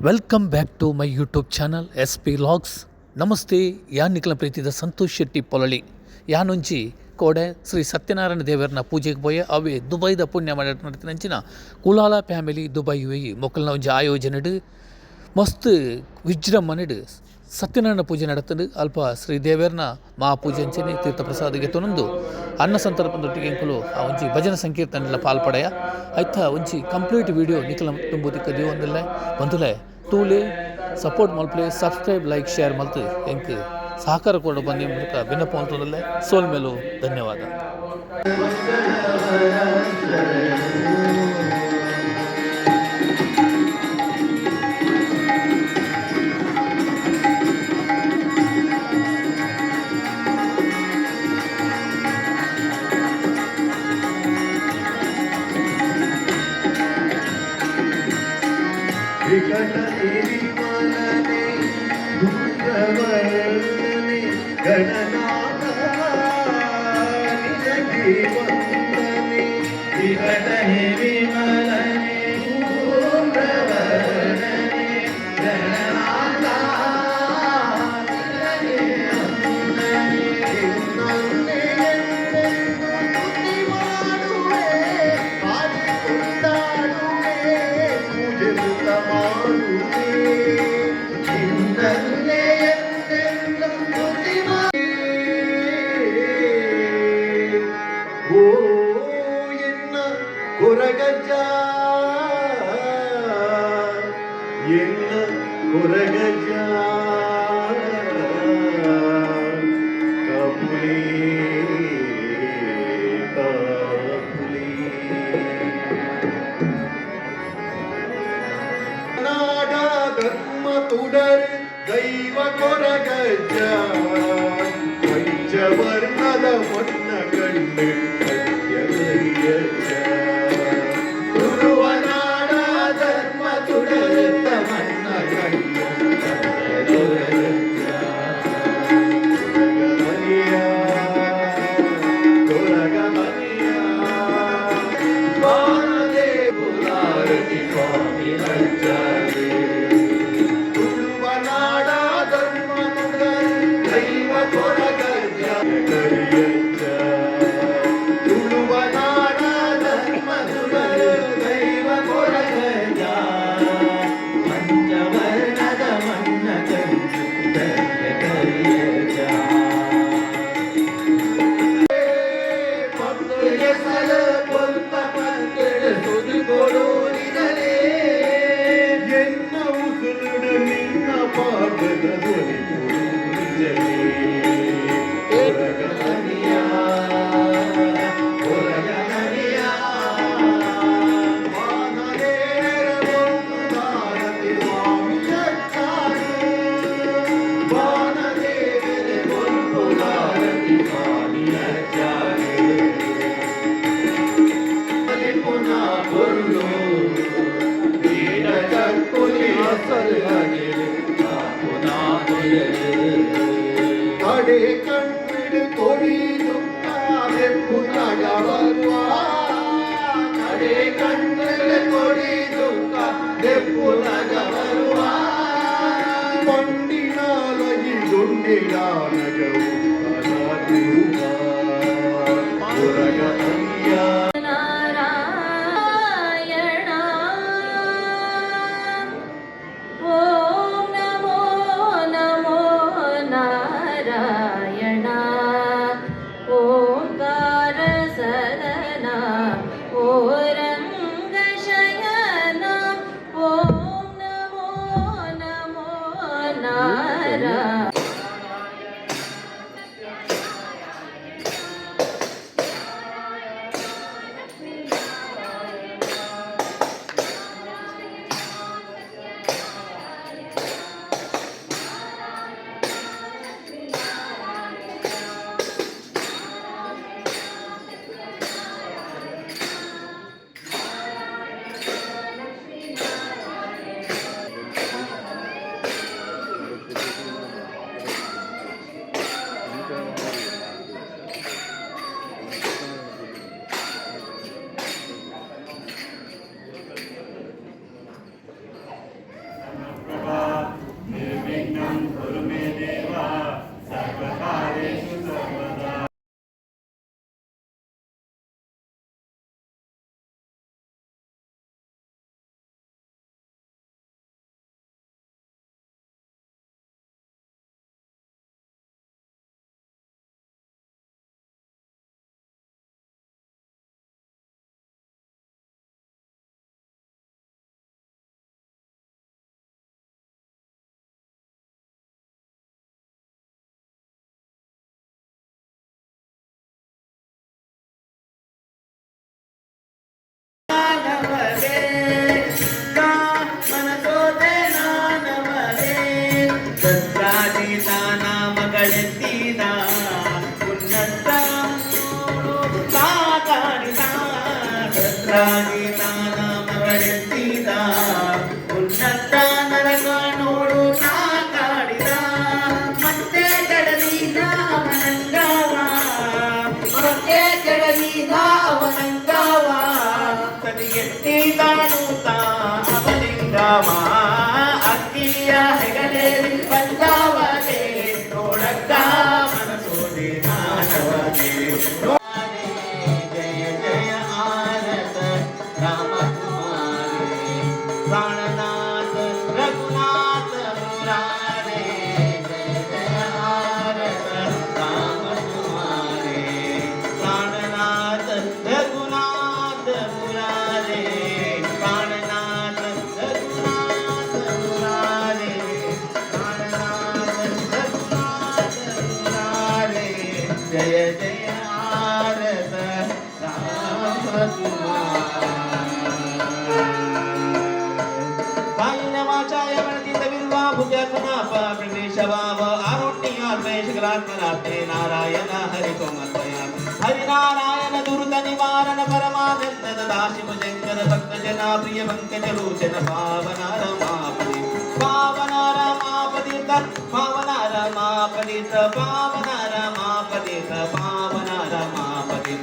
Welcome back to my YouTube channel SP logs. ನಮಸ್ತೆ. ಯಾನ್ ನಿಖಲ ಪ್ರೀತಿದ ಸಂತೋಷ್ ಶೆಟ್ಟಿ ಪೊಲಳಿ ಯಾನೊಂಜಿ ಕೋಡೆ ಶ್ರೀ ಸತ್ಯನಾರಾಯಣ ದೇವರನ ಪೂಜೆಗೆ ಪೋಯೆ ಅವೇ ದುಬೈದ ಪುಣ್ಯ ನಡೆತಿನಂಚಿನ ಕುಲಾಲ ಫ್ಯಾಮಿಲಿ ದುಬೈ ಹೋಯಿ ಮೊಕ್ಕಲ್ನ ಒಂಜಿ ಆಯೋಜನೆಡು ಮಸ್ತ್ ವಿಜೃಂಭಣೆಡು ಸತ್ಯನಾರಾಯಣ ಪೂಜೆ ನಡೆತಂಡು ಅಲ್ಪ ಶ್ರೀ ದೇವೇರ್ನ ಮಹಾಪೂಜೆ ಅಂಚನೆ ತೀರ್ಥ ಪ್ರಸಾದಕ್ಕೆ ತೊನೊಂದು ಅನ್ನ ಸಂತರ್ಪಣದೊಟ್ಟಿಗೆ ಎಂಕುಲು ಆ ಒಂಜಿ ಭಜನ ಸಂಕೀರ್ತನೆಲ್ಲ ಪಾಲ್ಪಡೆಯ ಐತ ಒಂಜಿ ಕಂಪ್ಲೀಟ್ ವಿಡಿಯೋ ನಿಖಲ ತುಂಬುದಿಕ್ಕ ದಿವೊಂದಿಲ್ಲ ಬಂದುಲೆ ತೂಲೆ ಸಪೋರ್ಟ್ ಮಲ್ಪಲೆ ಸಬ್ಸ್ಕ್ರೈಬ್ ಲೈಕ್ ಶೇರ್ ಮಲ್ತು ಎಂಕ್ ಸಹಕಾರ ಕೊಡ ಬಂದಿ ಮೂಲಕ ವಿನಪ ಅಂತಂದಲ್ಲೇ ಸೋಲ್ ಮೇಲೂ ಧನ್ಯವಾದ. തുടർ ദൈവ കൊരഗജ പഞ്ചവർണ്ണത മണ്ണ കണ്ട് തുരുവനാട ധർമ്മ തുടരുത്ത മണ്ണ കണ്ട് ಕಡೆ ಕಣ್ಣಿಡು ಕೊಡಿದು ಪುನಗ ಬರುವ ಕಡೆ ಕಣ್ಣಿಡು ಕೊಡಿದು ಪುನಗ ಬರುವ ಪಂಡಿನಾಲಗಿ ದುಂಡಿಡಾನಗವು ನಿನಗಾಗಿ ನಾಮಗಳೆತ್ತಿದ ಉನ್ನತ ನರಕ ನೋಡು ನಾ ಕಾಡಿದ ಮತ್ತೆ ಕೆಡಲಿನ ಅವನಂಗವ ಮತ್ತೆ ಕೆಡಲಿನ ಅವನಂಗವ ತನಿಗೆತ್ತಿದಾನೂತ ಅವಲಿಂಗವ ಅಕ್ಕಿಯ ಹೆಗಲೇರಿ ಬಂದವನೇ ನೋಡಕ್ಕ ಮನಸೋದೆ ನಾನವನೇ ಜಯ ಜಯ ಆರತ ರಾಮಕುಮಾರಿ ಪ್ರಾಣನಾಥ ರಘುನಾಥ ಮುರಾರೇ ಜಯ ಜಯ ಆರತ ರಾಮಕುಮಾರಿ ಪ್ರಾಣನಾಥ ರಘುನಾಥ ಮುರಾರೇ ಪ್ರಾಣನಾಥ ರಘುನಾಥ ಮುರಾರೇ ಪ್ರಾಣನಾಥ ರಘುನಾಥ ಮುರಾರೇ ಜಯ ಜಯ ಆರತ ಕಾಯಿನ ವಾಚಾಯ ಗಣತಿತ ವಿಲ್ವಾ ಭುಜಕನಾಪ ಪ್ರವೇಶವಾವ ಆರೋಣ್ಯಾತ್ಮೇಶಕಲಾತ್ಮನಾಥೆ ನಾರಾಯಣ ಹರಿ ಸೋಮತ್ವಯ ಹರಿನಾರಾಯಣ ದುರುತ ನಿವಾರಣ ಪರಮಾನಂದದ ದಾಶಿವ ಶಂಕರ ಭಕ್ತ ಜನ ಪ್ರಿಯ ಪಂಕಜ ಲೋಚನ ಪಾವನ ರಮಾಪತಿ ಪಾವನ ರಮಾಪತಿತ ಪಾವನ ರಮಾಪತಿತ ಪಾವನ ರಮಾಪತಿತ ಪಾವನ ರಮಾಪತಿ